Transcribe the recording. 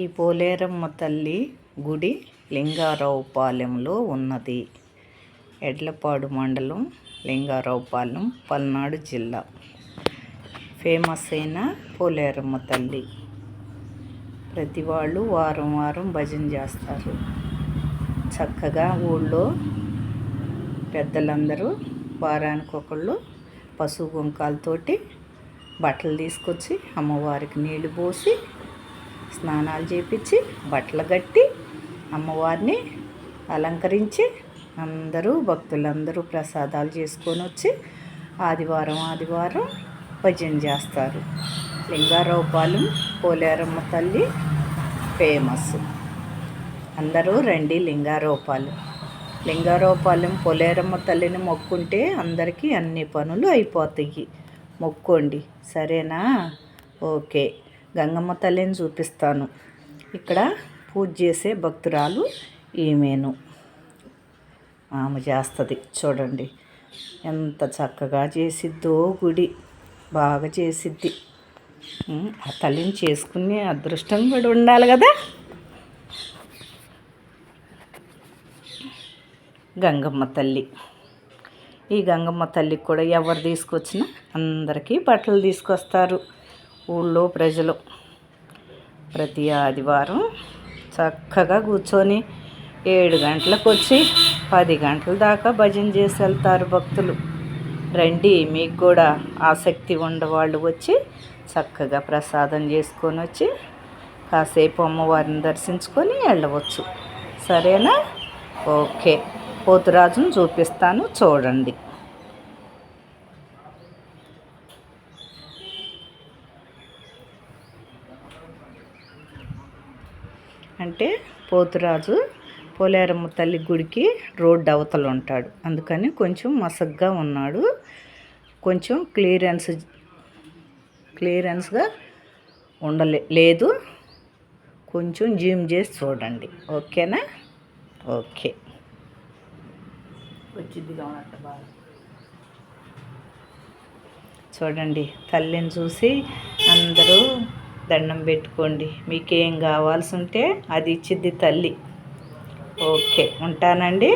ఈ పోలేరమ్మ తల్లి గుడి లింగారావుపాలెంలో ఉన్నది. ఎడ్లపాడు మండలం, లింగారావుపాలెం, పల్నాడు జిల్లా. ఫేమస్ అయిన పోలేరమ్మ తల్లి. ప్రతి వాళ్ళు వారం వారం భజన చేస్తారు. చక్కగా ఊళ్ళో పెద్దలందరూ వారానికి ఒకళ్ళు పసుపు కుంకాలతోటి బట్టలు తీసుకొచ్చి అమ్మవారికి నీళ్లు పోసి స్నానాలు చేపించి బట్టలు కట్టి అమ్మవారిని అలంకరించి అందరూ భక్తులందరూ ప్రసాదాలు చేసుకొని వచ్చి ఆదివారం భజన చేస్తారు. లింగారావుపాలెం పోలేరమ్మ తల్లి ఫేమస్. అందరూ రండి లింగారావుపాలెం పోలేరమ్మ తల్లిని మొక్కుంటే అందరికీ అన్ని పనులు అయిపోతాయి. మొక్కోండి, సరేనా? ఓకే. గంగమ్మ తల్లిని చూపిస్తాను. ఇక్కడ పూజ చేసే భక్తురాలు ఈమెను. ఆమె చేస్తుంది, చూడండి ఎంత చక్కగా చేసిద్దో. గుడి బాగా చేసిద్ది. ఆ తల్లిని చేసుకునే అదృష్టం కూడా ఉండాలి కదా. గంగమ్మ తల్లి. ఈ గంగమ్మ తల్లికి కూడా ఎవరు తీసుకొచ్చినా అందరికీ బట్టలు తీసుకొస్తారు. ఊళ్ళో ప్రజలు ప్రతి ఆదివారం చక్కగా కూర్చొని 7 గంటలకు వచ్చి 10 గంటల దాకా భజన చేసి వెళ్తారు భక్తులు. రండి, మీకు కూడా ఆసక్తి ఉన్నవాళ్ళు వచ్చి చక్కగా ప్రసాదం చేసుకొని వచ్చి కాసేపు అమ్మవారిని దర్శించుకొని వెళ్ళవచ్చు, సరేనా? ఓకే. పోతురాజును చూపిస్తాను, చూడండి. అంటే పోతురాజు పోలేరమ్మ తల్లి గుడికి రోడ్డు అవతల ఉంటాడు, అందుకని కొంచెం మసగ్గా ఉన్నాడు. కొంచెం క్లియరెన్స్గా లేదు. కొంచెం జూమ్ చేసి చూడండి, ఓకేనా? ఓకే. వచ్చిద్దిగా ఉన్నట్టు బాగా చూడండి. తల్లిని చూసి అందరూ దండం పెట్టుకోండి. మీకేం కావాల్సి ఉంటే అది ఇచ్చిద్ది తల్లి. ఓకే, ఉంటానండి.